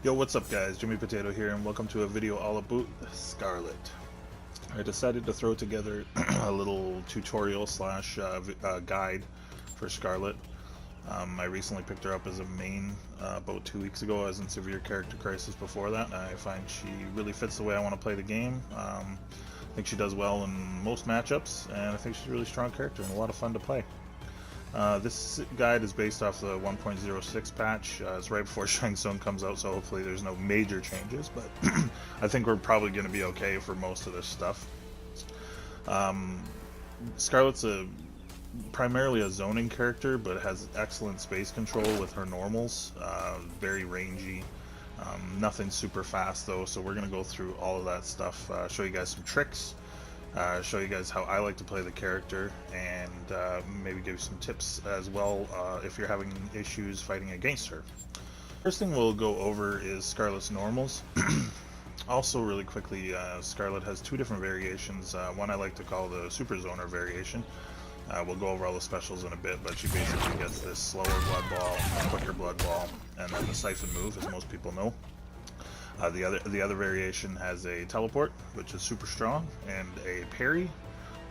Yo, what's up guys, Jimmypotato here, and welcome to a video all about Skarlet. I decided to throw together a little tutorial slash guide for Skarlet. I recently picked her up as a main about 2 weeks ago. I was in severe character crisis before that, and I find she really fits the way I want to play the game. I think she does well in most matchups, and I think she's a really strong character and a lot of fun to play. This guide is based off the 1.06 patch. It's right before Shang Tsung comes out, so hopefully there's no major changes, but I think we're probably going to be okay for most of this stuff. Skarlet's primarily a zoning character, but has excellent space control with her normals. Very rangy. Nothing super fast though, so we're going to go through all of that stuff, show you guys some tricks. Show you guys how I like to play the character, and maybe give you some tips as well if you're having issues fighting against her. First thing we'll go over is Skarlet's normals. Also, really quickly, Skarlet has two different variations. One I like to call the Super Zoner variation. We'll go over all the specials in a bit, but she basically gets this slower blood ball, quicker blood ball, and then the siphon move, as most people know. The other variation has a teleport, which is super strong, and a parry,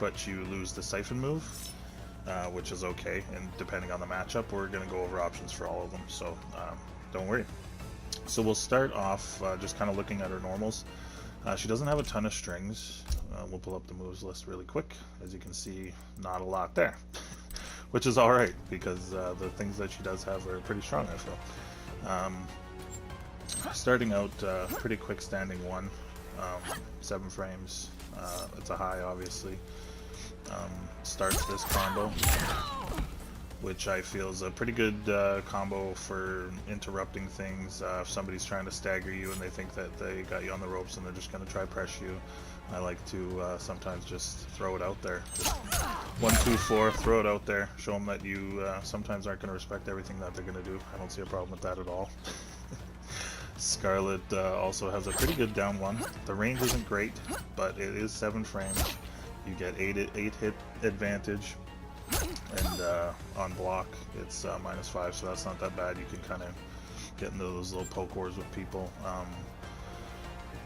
but you lose the siphon move, which is okay, and depending on the matchup, we're going to go over options for all of them, so don't worry. So we'll start off just kind of looking at her normals. She doesn't have a ton of strings. We'll pull up the moves list really quick. As you can see, not a lot there, which is alright, because the things that she does have are pretty strong, I feel. Starting out, pretty quick standing one, 7 frames, it's a high obviously. Starts this combo, which I feel is a pretty good combo for interrupting things. If somebody's trying to stagger you and they think that they got you on the ropes and they're just going to try press you, I like to sometimes just throw it out there. Just 1, 2, 4, throw it out there, show them that you sometimes aren't going to respect everything that they're going to do. I don't see a problem with that at all. Skarlet also has a pretty good down one. The range isn't great, but it is 7 frames. You get 8 hit advantage, and on block it's -5, so that's not that bad. You can kind of get into those little poke wars with people.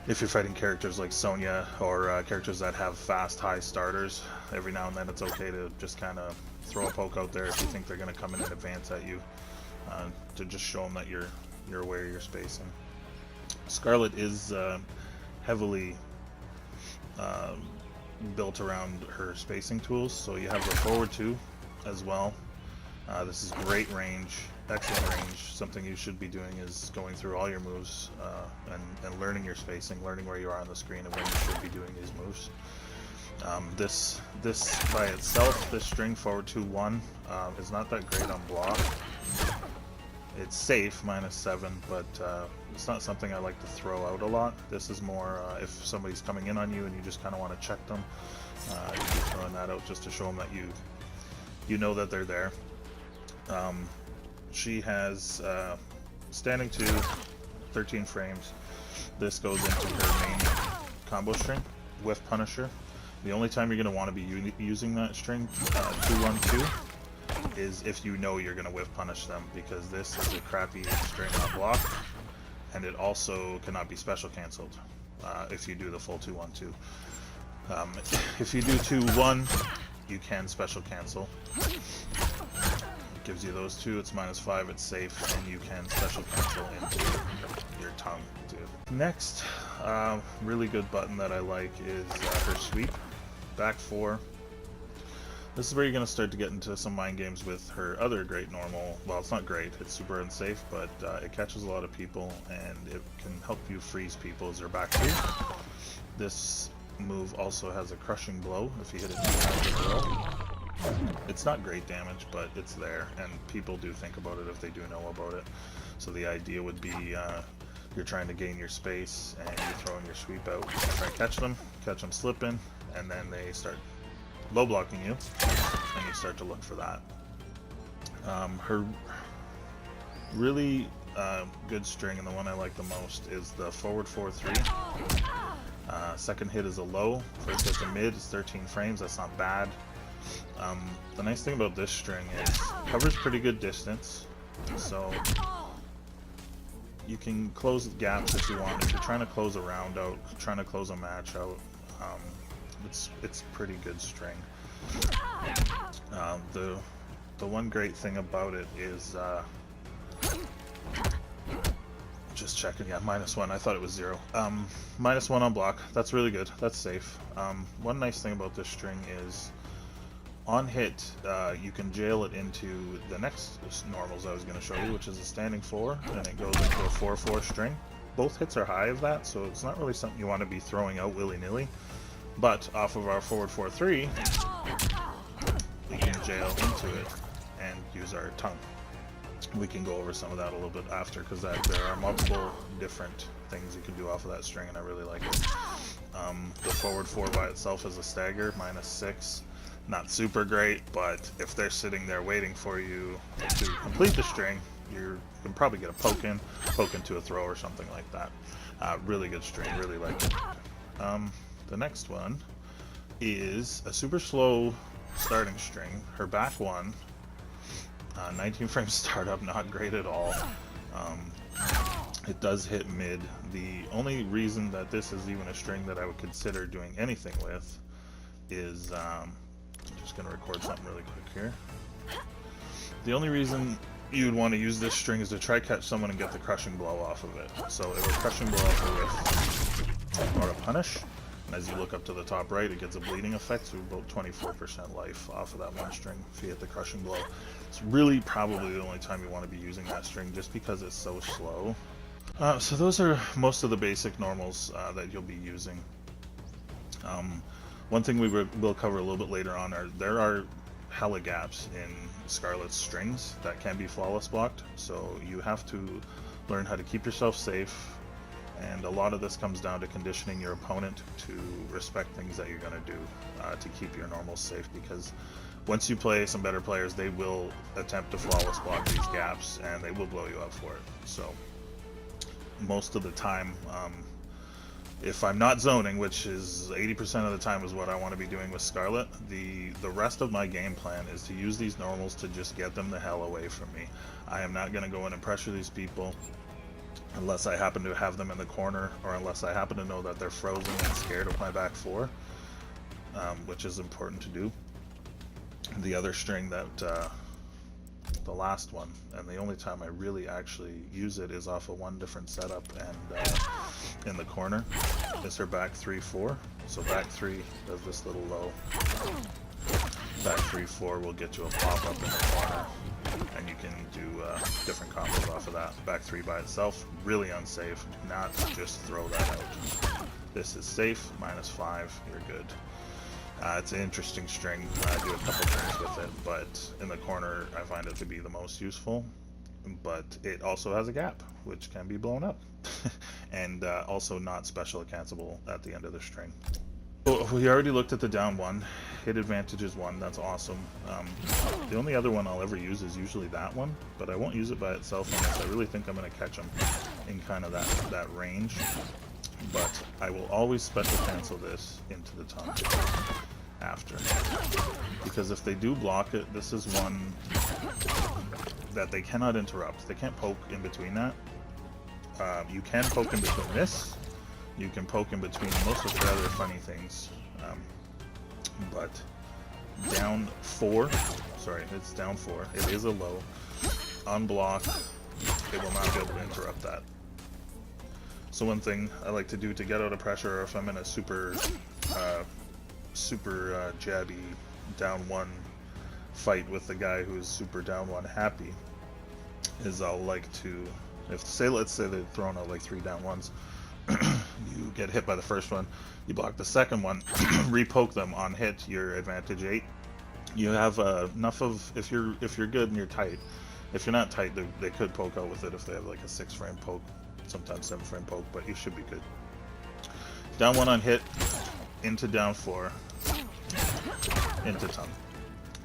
If you're fighting characters like Sonya or characters that have fast high starters, every now and then it's okay to just kind of throw a poke out there if you think they're going to come in and advance at you, to just show them that you're aware of your spacing. Skarlet is heavily built around her spacing tools, so you have the forward 2 as well. This is great range, excellent range. Something you should be doing is going through all your moves and learning your spacing, learning where you are on the screen and when you should be doing these moves. This by itself, this string forward 2, 1 is not that great on block. It's safe, -7, but it's not something I like to throw out a lot. This is more if somebody's coming in on you and you just kind of want to check them, you'd be throwing that out just to show them that you know that they're there. She has standing 2, 13 frames. This goes into her main combo string, Whiff Punisher. The only time you're going to want to be using that string, 2, 1, 2, is if you know you're going to whiff punish them, because this is a crappy string on block, and it also cannot be special cancelled if you do the full 2, 1, 2. If you do 2, 1, you can special cancel. It gives you those 2, it's -5, it's safe, and you can special cancel into your tongue too. Next, really good button that I like is her sweep, back 4. This is where you're going to start to get into some mind games with her other great normal. Well, it's not great, it's super unsafe, but it catches a lot of people, and it can help you freeze people as they're back 2. This move also has a crushing blow if you hit it too hard as well. It's not great damage, but it's there, and people do think about it if they do know about it. So the idea would be you're trying to gain your space, and you're throwing your sweep out, try to catch them slipping, and then they start low blocking you, and you start to look for that. Her really good string, and the one I like the most, is the forward 4, 3. Second hit is a low, first hit to mid is 13 frames, that's not bad. The nice thing about this string is it covers pretty good distance, so you can close gaps if you want. If you're trying to close a round out, trying to close a match out, it's pretty good string. The one great thing about it is just checking. Yeah, -1. I thought it was 0. -1 on block. That's really good. That's safe. One nice thing about this string is, on hit, you can jail it into the next normals I was going to show you, which is a standing 4, and it goes into a 4/4 string. Both hits are high of that, so it's not really something you want to be throwing out willy-nilly. But off of our forward 4/3, we can jail into it and use our tongue. We can go over some of that a little bit after, because there are multiple different things you can do off of that string, and I really like it. The forward 4 by itself is a stagger, -6. Not super great, but if they're sitting there waiting for you to complete the string, you can probably get a poke into a throw or something like that. Really good string, really like it. The next one is a super slow starting string. Her back 1, 19 frame startup, not great at all. It does hit mid. The only reason that this is even a string that I would consider doing anything with is, I'm just going to record something really quick here. The only reason you'd want to use this string is to try catch someone and get the crushing blow off of it. So it will crushing blow off a whiff or a punish. And as you look up to the top right, it gets a bleeding effect, so about 24% life off of that one string if you hit the crushing blow. It's really probably the only time you want to be using that string, just because it's so slow. So those are most of the basic normals that you'll be using. One thing we will cover a little bit later on there are hella gaps in Skarlet's strings that can be flawless blocked, so you have to learn how to keep yourself safe, and a lot of this comes down to conditioning your opponent to respect things that you're going to do to keep your normals safe, because once you play some better players, they will attempt to flawless block these gaps and they will blow you up for it. So most of the time, if I'm not zoning, which is 80% of the time is what I want to be doing with Skarlet, the rest of my game plan is to use these normals to just get them the hell away from me. I am not going to go in and pressure these people unless I happen to have them in the corner, or unless I happen to know that they're frozen and scared of my back 4, which is important to do. The other string that, the last one, and the only time I really actually use it is off of one different setup, and in the corner is her back 3/4. So back 3 does this little low. Back 3/4 will get you a pop up in the corner, and you can do different combos off of that. Back 3 by itself, really unsafe. Do not just throw that out. This is safe, -5, you're good. It's an interesting string. I do a couple things with it, but in the corner I find it to be the most useful. But it also has a gap, which can be blown up, and also not special cancelable at the end of the string. So we already looked at the down 1. Hit advantage is 1. That's awesome. The only other one I'll ever use is usually that one, but I won't use it by itself unless I really think I'm going to catch them in kind of that range. But I will always special cancel this into the tongue after, because if they do block it, this is one that they cannot interrupt. They can't poke in between that. You can poke in between this. You can poke in between most of the other funny things. But down 4, sorry, it's down 4. It is a low. Unblock, it will not be able to interrupt that. So one thing I like to do to get out of pressure, or if I'm in a super jabby down 1 fight with the guy who's super down 1 happy, is I'll like to, let's say they're throwing out like 3 down 1s, you get hit by the first one, you block the second one, repoke them on hit, your advantage 8. You have enough of, if you're good and you're tight. If you're not tight, they could poke out with it if they have like a 6 frame poke, sometimes 7 frame poke, but you should be good. Down 1 on hit, into down 4, into tongue.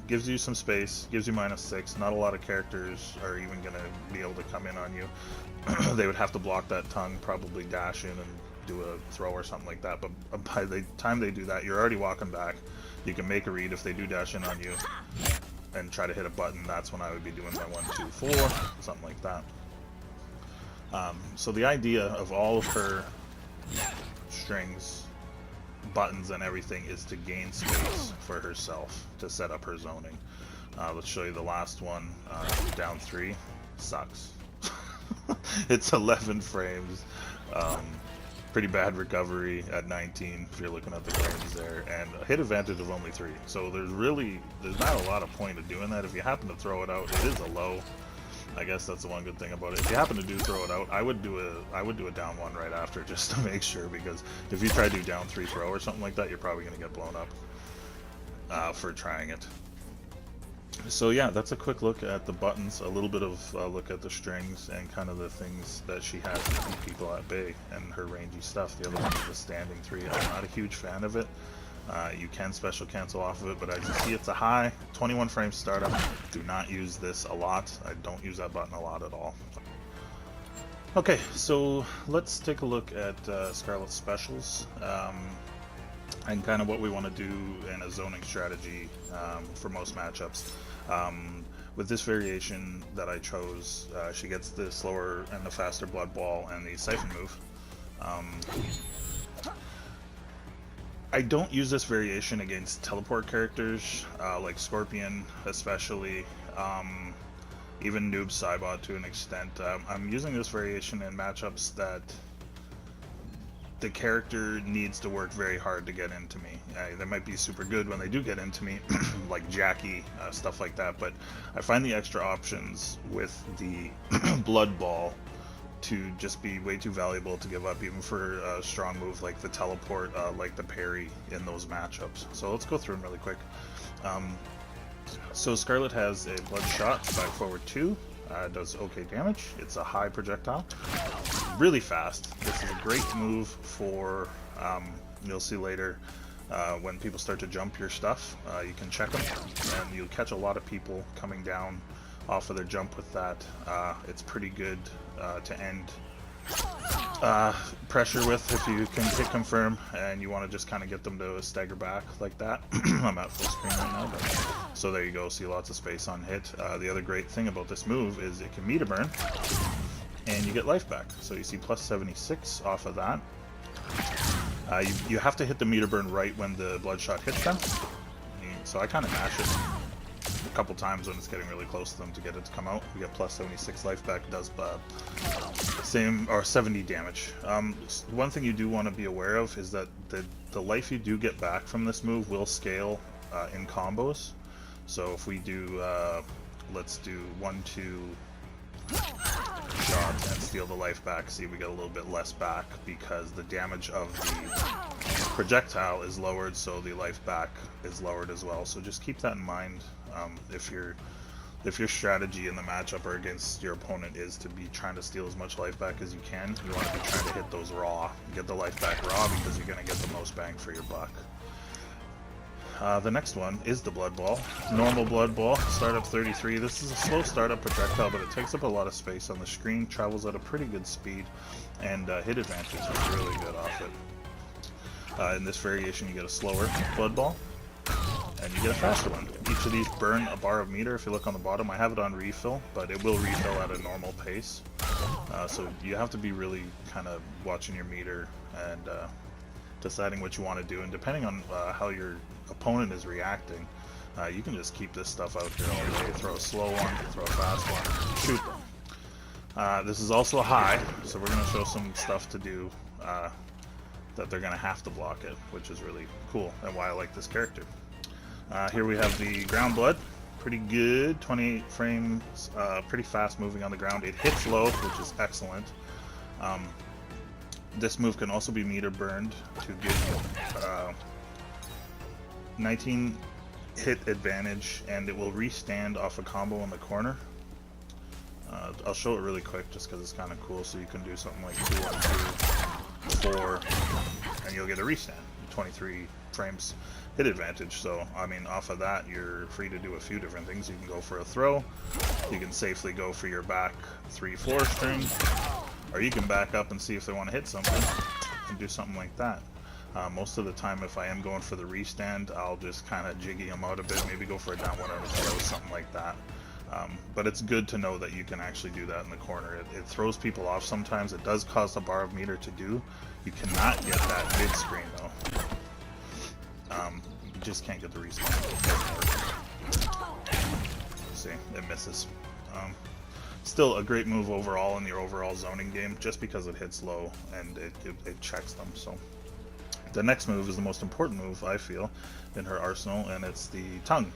Gives you some space, gives you -6. Not a lot of characters are even going to be able to come in on you. They would have to block that tongue, probably dash in and do a throw or something like that, but by the time they do that, you're already walking back. You can make a read if they do dash in on you and try to hit a button. That's when I would be doing my 1, 2, 4, something like that. So the idea of all of her strings, buttons, and everything is to gain space for herself to set up her zoning. Let's show you the last one. Down 3 sucks. It's 11 frames. Pretty bad recovery at 19 if you're looking at the frames there, and a hit advantage of only 3. So there's not a lot of point of doing that. If you happen to throw it out, it is a low. I guess that's the one good thing about it. If you happen to throw it out, I would do a down 1 right after just to make sure, because if you try to do down 3 throw or something like that, you're probably gonna get blown up for trying it. So yeah, that's a quick look at the buttons, a little bit of a look at the strings, and kind of the things that she has to keep people at bay, and her rangy stuff. The other one is the standing 3. I'm not a huge fan of it. You can special cancel off of it, but as you see, it's a high 21 frame startup. Do not use this a lot. I don't use that button a lot at all. Okay, so let's take a look at Skarlet's specials. And kind of what we want to do in a zoning strategy for most matchups. With this variation that I chose, she gets the slower and the faster blood ball and the siphon move. I don't use this variation against teleport characters like Scorpion, especially, even Noob Saibot to an extent. I'm using this variation in matchups that the character needs to work very hard to get into me. They might be super good when they do get into me, like Jackie, stuff like that, but I find the extra options with the Blood Ball to just be way too valuable to give up, even for a strong move like the teleport, like the parry in those matchups. So let's go through them really quick. So Skarlet has a Bloodshot, back forward 2. Does okay damage. It's a high projectile, really fast. This is a great move for, you'll see later, when people start to jump your stuff, you can check them, and you'll catch a lot of people coming down off of their jump with that. It's pretty good to end pressure with if you can hit confirm and you want to just kind of get them to stagger back like that. I'm at full screen right now, but so there you go, see lots of space on hit. The other great thing about this move is it can meter burn and you get life back, so you see plus 76 off of that. You have to hit the meter burn right when the Bloodshot hits them, so I kind of mash it a couple times when it's getting really close to them to get it to come out. You get plus 76 life back, does same or 70 damage. One thing you do want to be aware of is that the life you do get back from this move will scale in combos. So if we do, let's do 1-2 shots and steal the life back, see we get a little bit less back because the damage of the projectile is lowered, so the life back is lowered as well. So just keep that in mind. If your strategy in the matchup or against your opponent is to be trying to steal as much life back as you can, you want to be trying to hit those raw, get the life back raw, because you're going to get the most bang for your buck. The next one is the Blood Ball. Normal Blood Ball, startup 33. This is a slow startup projectile, but it takes up a lot of space on the screen, travels at a pretty good speed, and hit advantage is really good off it. In this variation you get a slower Blood Ball, and you get a faster one. Each of these burn a bar of meter. If you look on the bottom, I have it on refill, but it will refill at a normal pace. So you have to be really kind of watching your meter and deciding what you want to do, and depending on how your opponent is reacting, you can just keep this stuff out here all day. Throw a slow one, throw a fast one, shoot them. This is also a high, so we're going to show some stuff to do that they're going to have to block it, which is really cool and why I like this character. Here we have the Ground Blood, pretty good, 28 frames, pretty fast moving on the ground. It hits low, which is excellent. This move can also be meter burned to give 19 hit advantage, and it will restand off a combo in the corner. I'll show it really quick just because it's kind of cool, so you can do something like 2-1-2, 4, and you'll get a restand, 23 frames hit advantage. So I mean, off of that you're free to do a few different things. You can go for a throw, you can safely go for your back 3-4 string, or you can back up and see if they want to hit something and do something like that. Most of the time, if I am going for the restand, I'll just kind of jiggy them out a bit, maybe go for a down one or a throw, something like that. But it's good to know that you can actually do that in the corner. It throws people off sometimes. It does cost a bar of meter to do. You cannot get that mid-screen though. You just can't get the respawn. See, it misses. Still a great move overall in the overall zoning game, just because it hits low and it checks them. So the next move is the most important move, I feel, in her arsenal, and it's the tongue.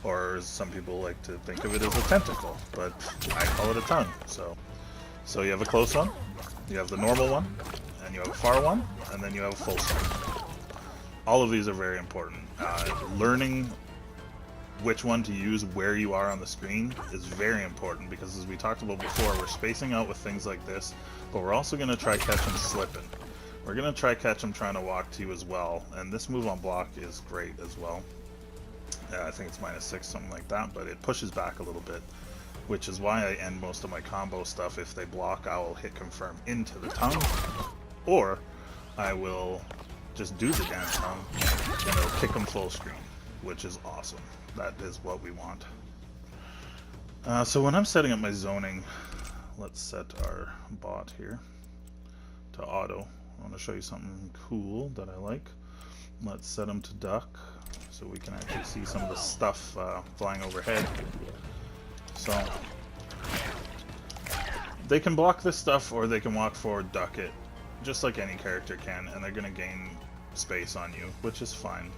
Or some people like to think of it as a tentacle, but I call it a tongue. So you have a close one, you have the normal one, and you have a far one, and then you have a full screen. All of these are very important. Learning which one to use where you are on the screen is very important, because as we talked about before, we're spacing out with things like this, but we're also going to try catch them slipping. We're going to try catch them trying to walk to you as well, and this move on block is great as well. I think it's -6, something like that, but it pushes back a little bit, which is why I end most of my combo stuff. If they block, I will hit confirm into the tongue, or I will just do the damn tongue, and it'll kick them full screen, which is awesome. That is what we want. So when I'm setting up my zoning, let's set our bot here to auto. I want to show you something cool that I like. Let's set him to duck, so we can actually see some of the stuff flying overhead. So they can block this stuff, or they can walk forward, duck it, just like any character can, and they're going to gain space on you, which is fine.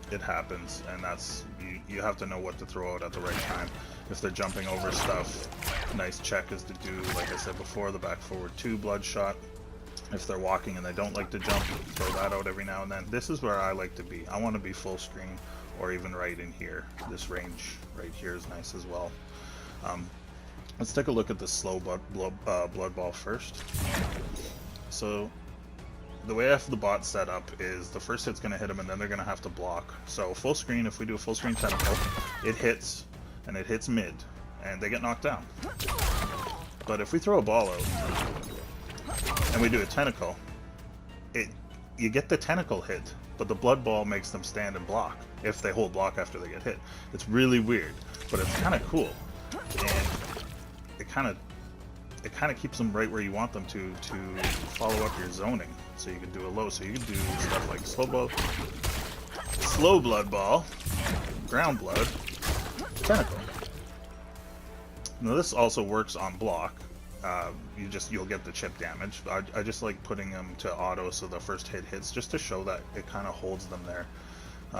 It happens, and that's you have to know what to throw out at the right time. If they're jumping over stuff, nice check is to do, like I said before, the back forward 2 bloodshot. If they're walking and they don't like to jump, throw that out every now and then. This is where I like to be. I want to be full screen, or even right in here. This range right here is nice as well. Let's take a look at the slow blood ball first. So the way I have the bot set up is the first hit's going to hit them, and then they're going to have to block. So full screen, if we do a full screen tentacle, it hits, and it hits mid, and they get knocked down. But if we throw a ball out, and we do a tentacle, you get the tentacle hit, but the blood ball makes them stand and block if they hold block after they get hit. It's really weird, but it's kind of cool, and it kind of keeps them right where you want them to follow up your zoning. So you can do a low, so you can do stuff like slow blood ball, ground blood, tentacle. Now this also works on block. You'll get the chip damage. I just like putting them to auto, so the first hit hits, just to show that it kind of holds them there.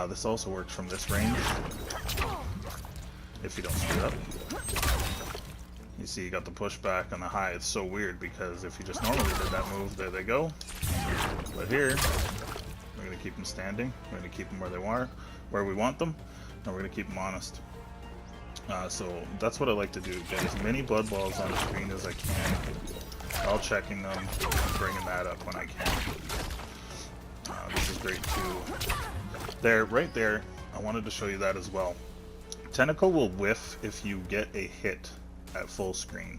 This also works from this range, if you don't screw it up. You see you got the pushback on the high. It's so weird, because if you just normally did that move, there they go. But here, we're going to keep them standing. We're going to keep them where they are, where we want them, and we're going to keep them honest. So that's what I like to do, get as many blood balls on the screen as I can, while checking them and bringing that up when I can. This is great too. There, right there, I wanted to show you that as well. Tentacle will whiff if you get a hit at full screen.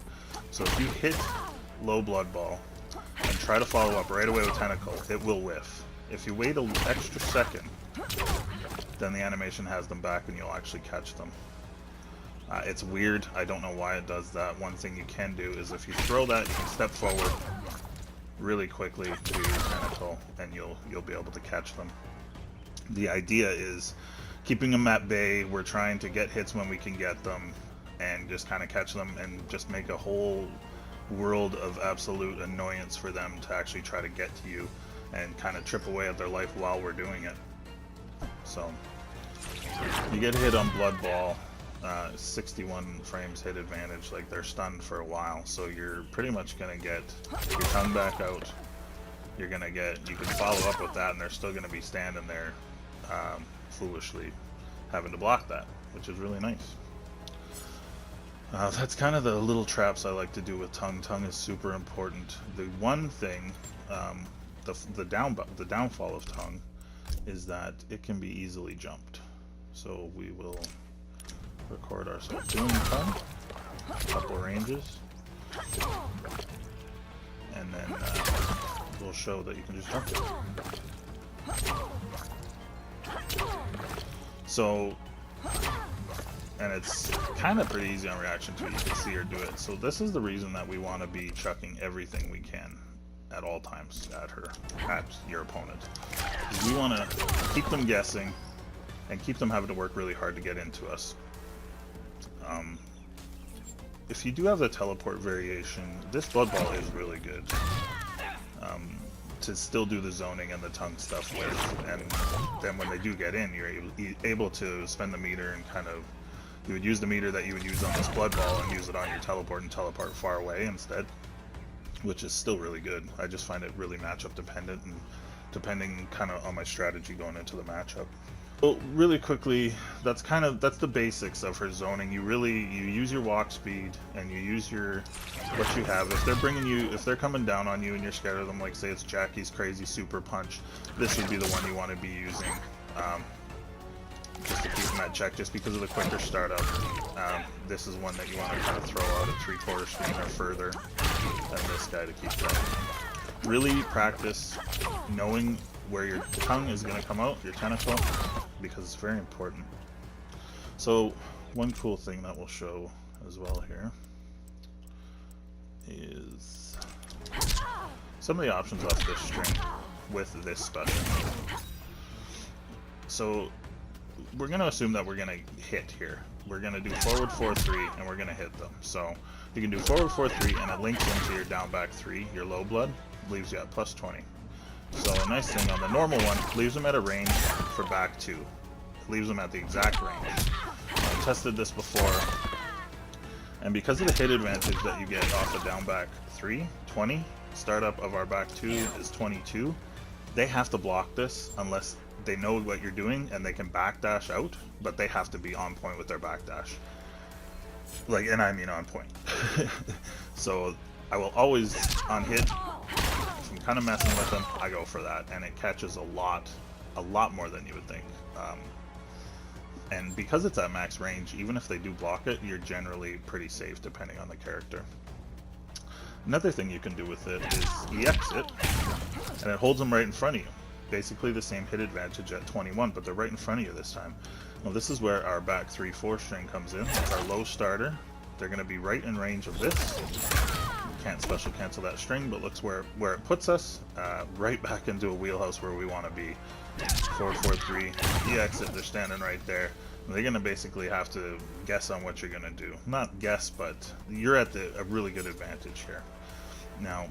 So if you hit low blood ball and try to follow up right away with tentacle, it will whiff. If you wait an extra second, then the animation has them back and you'll actually catch them. It's weird. I don't know why it does that. One thing you can do is if you throw that, you can step forward really quickly to your tentacle, and you'll be able to catch them. The idea is keeping them at bay. We're trying to get hits when we can get them, and just kind of catch them, and just make a whole world of absolute annoyance for them to actually try to get to you and kind of trip away at their life while we're doing it. So you get hit on blood ball, 61 frames hit advantage, like they're stunned for a while, so you're pretty much gonna get your tongue back out. You can follow up with that, and they're still gonna be standing there foolishly having to block that, which is really nice. That's kind of the little traps I like to do with tongue. Tongue is super important. The one thing, the downfall of tongue is that it can be easily jumped. So we will record ourselves doing tongue, a couple ranges, and then we'll show that you can just jump it. So and it's kind of pretty easy on reaction to it. You can see her do it. So this is the reason that we want to be chucking everything we can at all times at her, at your opponent. We want to keep them guessing and keep them having to work really hard to get into us. If you do have the teleport variation, this Blood Ball is really good to still do the zoning and the tongue stuff with, and then when they do get in, you're able to spend the meter and kind of, you would use the meter that you would use on this Blood Ball and use it on your teleport and teleport far away instead, which is still really good. I just find it really matchup dependent and depending kind of on my strategy going into the matchup. Well, really quickly, that's the basics of her zoning. You use your walk speed and you use what you have. If they're coming down on you and you're scared of them, like say it's Jackie's crazy super punch, this would be the one you want to be using, just to keep them at check, just because of the quicker startup. This is one that you want to kind of throw out at 3/4 screen or further than this guy to keep going. Really practice knowing where your tongue is going to come out, your tentacle, because it's very important. So one cool thing that we'll show as well here is some of the options off this string with this special. So we're going to assume that we're going to hit here. We're going to do forward 4-3 and we're going to hit them. So you can do forward 4-3 and it links into your down back 3, your low blood, leaves you at plus 20. So a nice thing on the normal one, leaves them at a range for back 2. Leaves them at the exact range. I tested this before, and because of the hit advantage that you get off the down back 3, 20, startup of our back 2 is 22, they have to block this unless they know what you're doing and they can backdash out, but they have to be on point with their backdash. Like, and I mean on point. So I will always, on hit, if I'm kind of messing with them, I go for that, and it catches a lot more than you would think. And because it's at max range, even if they do block it, you're generally pretty safe depending on the character. Another thing you can do with it is EX it, and it holds them right in front of you. Basically the same hit advantage at 21, but they're right in front of you this time. Well, this is where our back 3/4 string comes in. It's our low starter. They're going to be right in range of this. Can't special cancel that string, but looks where it puts us, right back into a wheelhouse where we want to be. 4-4-3, EX it, they're standing right there. They're going to basically have to guess on what you're going to do. Not guess, but you're at a really good advantage here. Now,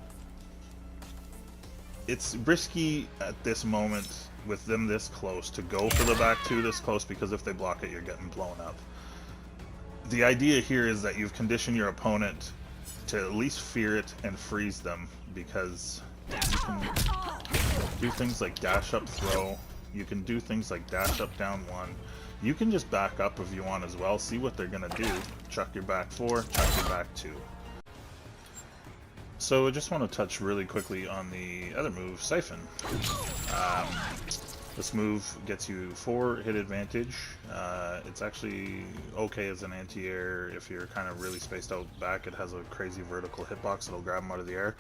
it's risky at this moment with them this close to go for the back 2 this close, because if they block it, you're getting blown up. The idea here is that you've conditioned your opponent to at least fear it and freeze them, because you can do things like dash up throw, you can do things like dash up down 1, you can just back up if you want as well, see what they're gonna do, chuck your back 4, chuck your back 2. So I just want to touch really quickly on the other move, Siphon. This move gets you 4 hit advantage. It's actually okay as an anti-air if you're kind of really spaced out back. It has a crazy vertical hitbox, it'll grab them out of the air.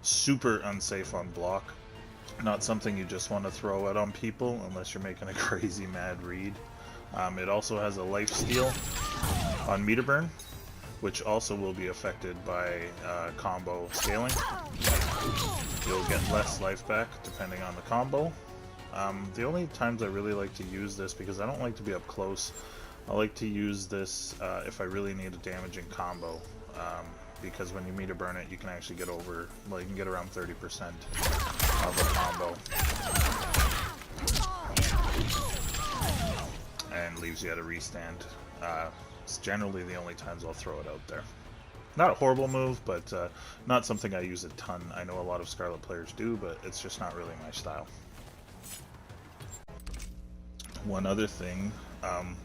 Super unsafe on block. Not something you just want to throw out on people unless you're making a crazy mad read. It also has a life steal on meter burn, which also will be affected by combo scaling. You'll get less life back depending on the combo. The only times I really like to use this, because I don't like to be up close, I like to use this if I really need a damaging combo, because when you meter burn it, you can actually get over, well, you can get around 30% of a combo, and leaves you at a restand. It's generally the only times I'll throw it out there. Not a horrible move, but not something I use a ton. I know a lot of Skarlet players do, but it's just not really my style. One other thing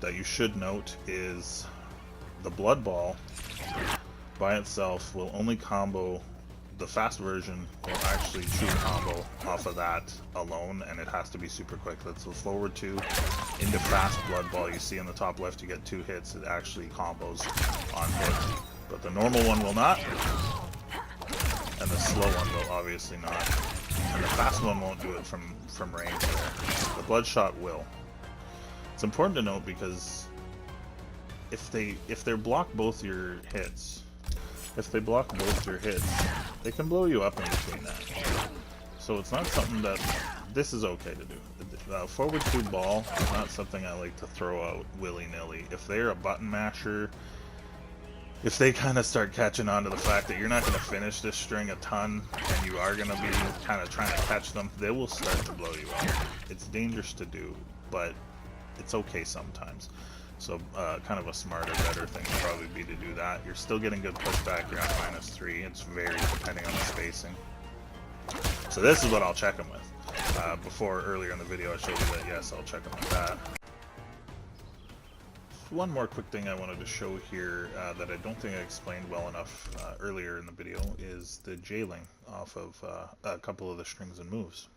that you should note is the Blood Ball by itself will only combo, the fast version will actually true combo off of that alone, and it has to be super quick. That's the forward 2 into fast Blood Ball. You see in the top left you get 2 hits, it actually combos on hit. But the normal one will not, and the slow one will obviously not, and the fast one won't do it from range there. The Bloodshot will. It's important to note because if they block both your hits, they can blow you up in between that. So it's not something that this is okay to do. Forward 2 ball is not something I like to throw out willy-nilly. If they're a button masher, if they kind of start catching on to the fact that you're not going to finish this string a ton, and you are going to be kind of trying to catch them, they will start to blow you up. It's dangerous to do, but it's okay sometimes. So kind of a smarter, better thing would probably be to do that. You're still getting good pushback, you're on -3. It's varied depending on the spacing. So this is what I'll check them with. Before, earlier in the video, I showed you that, yes, I'll check them with that. One more quick thing I wanted to show here that I don't think I explained well enough earlier in the video is the jailing off of a couple of the strings and moves.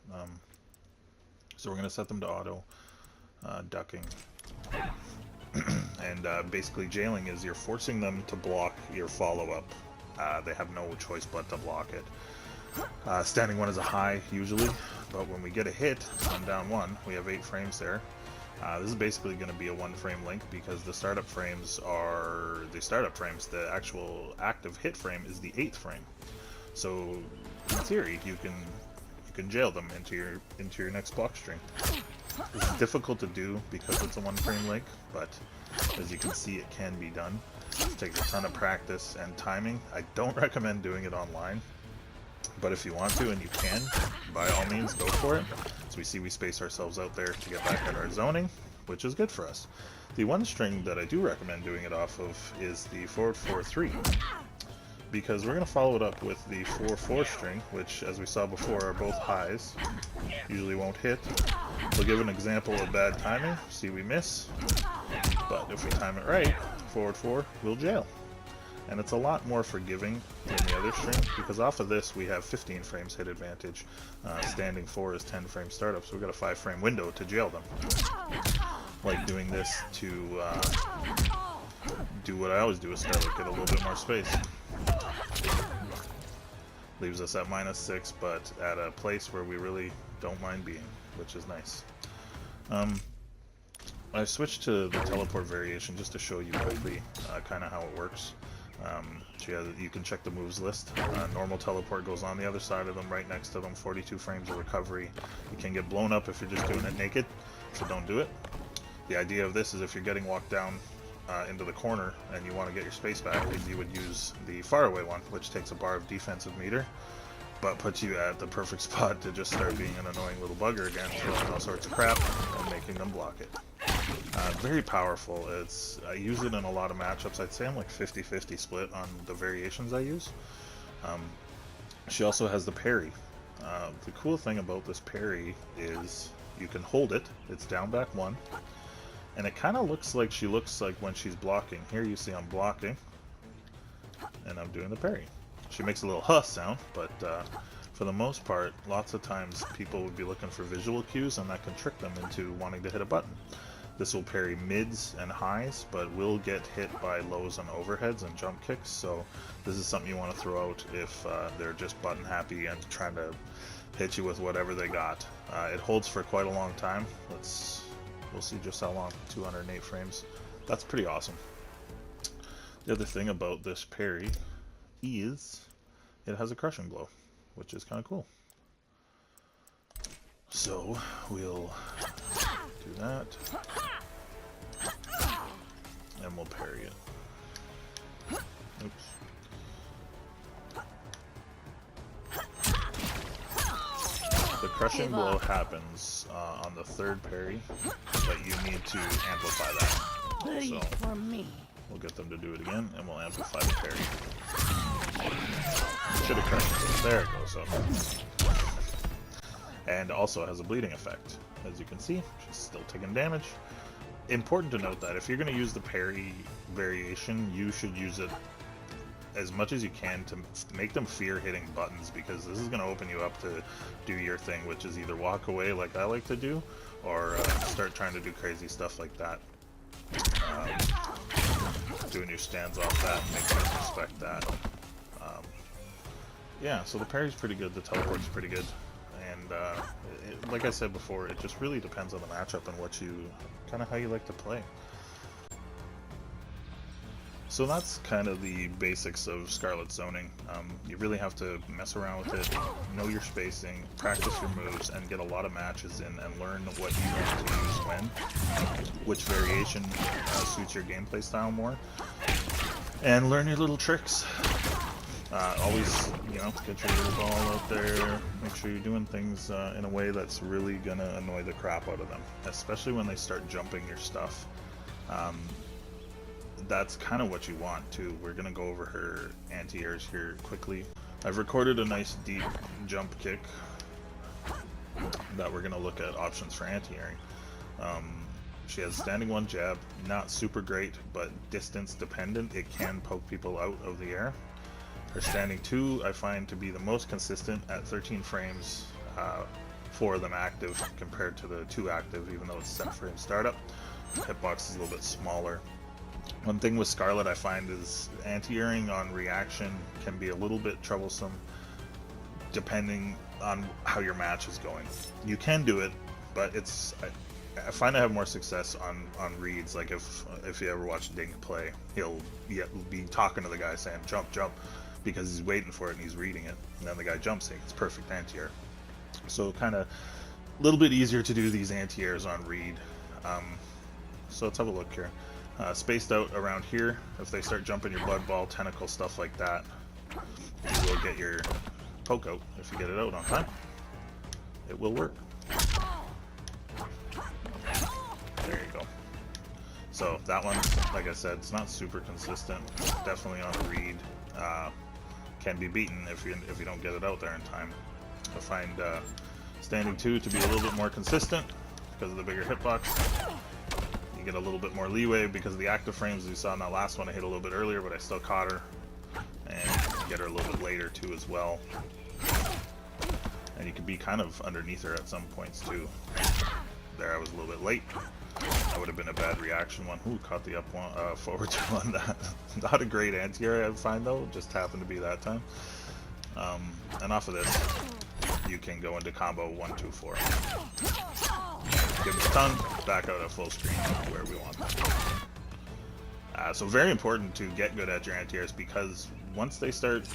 So we're going to set them to auto, ducking, and basically jailing is you're forcing them to block your follow-up. They have no choice but to block it. Standing 1 is a high usually, but when we get a hit on down 1, we have 8 frames there. This is basically going to be a 1-frame link because the startup frames are the startup frames. The actual active hit frame is the 8th frame. So in theory, you can jail them into your next block string. It's difficult to do because it's a 1-frame link, but as you can see, it can be done. It takes a ton of practice and timing. I don't recommend doing it online, but if you want to and you can, by all means, go for it. So we see we space ourselves out there to get back at our zoning, which is good for us. The one string that I do recommend doing it off of is the forward 4-3, because we're going to follow it up with the 4-4 string, which, as we saw before, are both highs. Usually won't hit. We'll give an example of bad timing. See, we miss, but if we time it right, forward 4 will jail. And it's a lot more forgiving than the other string, because off of this we have 15 frames hit advantage. Standing 4 is 10 frame startup, so we've got a 5-frame window to jail them. Like doing this to do what I always do with Skarlet, get a little bit more space. Leaves us at -6, but at a place where we really don't mind being, which is nice. I switched to the teleport variation just to show you quickly kind of how it works. So yeah, you can check the moves list. Normal teleport goes on the other side of them, right next to them, 42 frames of recovery. You can get blown up if you're just doing it naked, so don't do it. The idea of this is if you're getting walked down into the corner and you want to get your space back, is you would use the faraway one, which takes a bar of defensive meter, but puts you at the perfect spot to just start being an annoying little bugger again, throwing all sorts of crap and making them block it. Very powerful. I use it in a lot of matchups. I'd say I'm like 50-50 split on the variations I use. She also has the parry. The cool thing about this parry is you can hold it. It's down back 1. And it kind of looks like she looks like when she's blocking. Here you see I'm blocking, and I'm doing the parry. She makes a little huh sound, but for the most part, lots of times people would be looking for visual cues, and that can trick them into wanting to hit a button. This will parry mids and highs, but will get hit by lows and overheads and jump kicks, so this is something you want to throw out if they're just button happy and trying to hit you with whatever they got. It holds for quite a long time. We'll see just how long. 208 frames. That's pretty awesome. The other thing about this parry is it has a crushing blow, which is kind of cool. So we'll do that, and we'll parry it. Oops. The crushing blow happens on the 3rd parry, but you need to amplify that. So we'll get them to do it again, and we'll amplify the parry. Should have crushed it. There it goes up. And also has a bleeding effect. As you can see, she's still taking damage. Important to note that if you're going to use the parry variation, you should use it as much as you can to make them fear hitting buttons, because this is going to open you up to do your thing, which is either walk away like I like to do, or start trying to do crazy stuff like that. Doing your stands off that, making them respect that. Yeah, so the parry's pretty good, the teleport's pretty good, and like I said before, it just really depends on the matchup and what you, kind of how you like to play. So that's kind of the basics of Skarlet zoning. You really have to mess around with it, know your spacing, practice your moves, and get a lot of matches in and learn what you want to use when, which variation suits your gameplay style more, and learn your little tricks. Always, you know, get your little ball out there, make sure you're doing things in a way that's really gonna annoy the crap out of them, especially when they start jumping your stuff. That's kind of what you want too. We're gonna go over her anti-airs here quickly. I've recorded a nice deep jump kick that we're gonna look at options for anti-airing. She has standing 1 jab, not super great, but distance dependent. It can poke people out of the air. Her standing 2 I find to be the most consistent at 13 frames, 4 of them active compared to the 2 active, even though it's 7 frame startup. Hitbox is a little bit smaller. One thing with Skarlet I find is anti-airing on reaction can be a little bit troublesome depending on how your match is going. You can do it, but it's I find I have more success on reads. Like if you ever watch Dink play, he'll be talking to the guy saying jump, jump, because he's waiting for it and he's reading it, and then the guy jumps and it's perfect anti-air. So kind of a little bit easier to do these anti-airs on read. So let's have a look here. Spaced out around here, if they start jumping your blood ball, tentacle, stuff like that, you will get your poke out. If you get it out on time, it will work. There you go. So that one, like I said, it's not super consistent. Definitely on a read. Can be beaten if you don't get it out there in time. I find standing 2 to be a little bit more consistent because of the bigger hitbox. Get a little bit more leeway because of the active frames. As you saw in that last one, I hit a little bit earlier, but I still caught her, and get her a little bit later too as well. And you can be kind of underneath her at some points too. There, I was a little bit late. That would have been a bad reaction one. Ooh, caught the up one, forward two on that. Not a great anti-air I find though, just happened to be that time. And off of this, you can go into combo 1, 2, 4. Give it a ton, back out at full screen where we want them. So very important to get good at your anti-airs, because once they start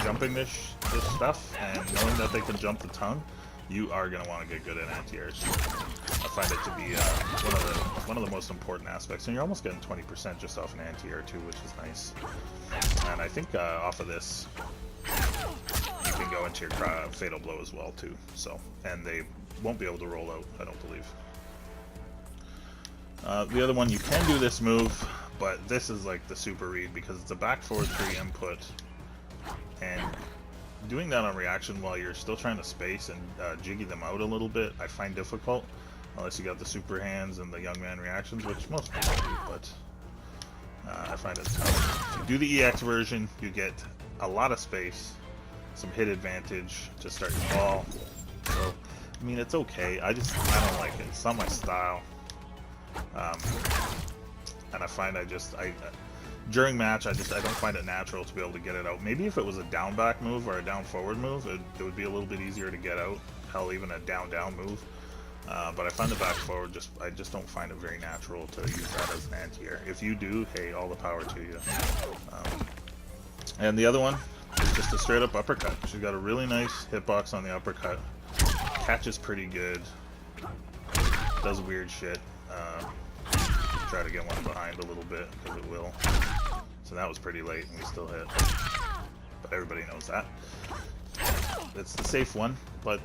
jumping this stuff and knowing that they can jump the tongue, you are going to want to get good at anti-airs. I find it to be one of the most important aspects, and you're almost getting 20% just off an anti-air too, which is nice. And I think off of this, you can go into your fatal blow as well too. So, and they won't be able to roll out, I don't believe. The other one, you can do this move, but this is like the super read because it's a back forward 3 input, and doing that on reaction while you're still trying to space and jiggy them out a little bit, I find difficult, unless you got the super hands and the young man reactions, which most people do, but I find it tough. If you do the EX version, you get a lot of space, some hit advantage to start your ball. So, I mean, it's okay. I don't like it. It's not my style. And I find during match, I don't find it natural to be able to get it out. Maybe if it was a down back move or a down forward move, it would be a little bit easier to get out. Hell, even a down move. But I find the back forward, I just don't find it very natural to use that as an anti-air. If you do, hey, all the power to you. And the other one is just a straight up uppercut. She's got a really nice hitbox on the uppercut. Catches pretty good. Does weird shit. Try to get one behind a little bit, because it will. So that was pretty late and we still hit. But everybody knows that. It's the safe one. But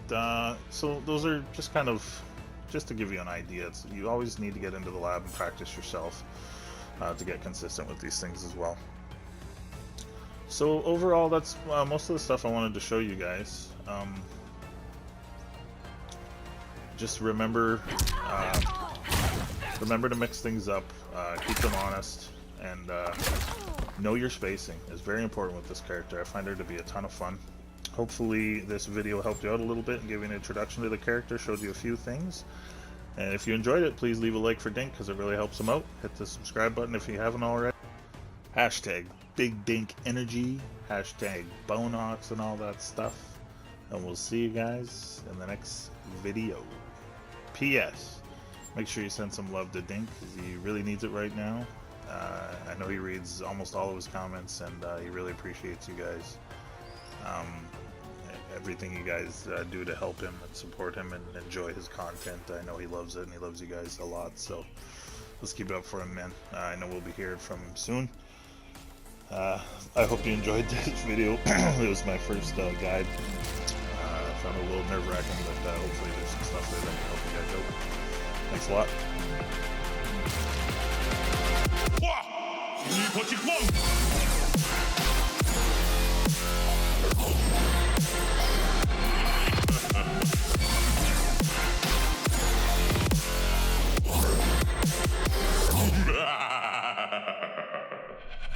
so those are just kind of, just to give you an idea. You always need to get into the lab and practice yourself to get consistent with these things as well. So overall, that's most of the stuff I wanted to show you guys. Just remember to mix things up, keep them honest, and know your spacing is very important with this character. I find her to be a ton of fun. Hopefully this video helped you out a little bit and gave you an introduction to the character, showed you a few things. And if you enjoyed it, please leave a like for Dink, because it really helps him out. Hit the subscribe button if you haven't already. Hashtag Big Dink Energy, hashtag Bonehawks and all that stuff. And we'll see you guys in the next video. P.S. Make sure you send some love to Dink, because he really needs it right now. I know he reads almost all of his comments, and he really appreciates you guys. Everything you guys do to help him and support him and enjoy his content. I know he loves it, and he loves you guys a lot, so let's keep it up for him, man. I know we'll be hearing from him soon. I hope you enjoyed this video. It was my first guide. I found it a little nerve-wracking, but hopefully there's some stuff there that can help you guys out. Thanks a lot.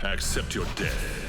Accept your death.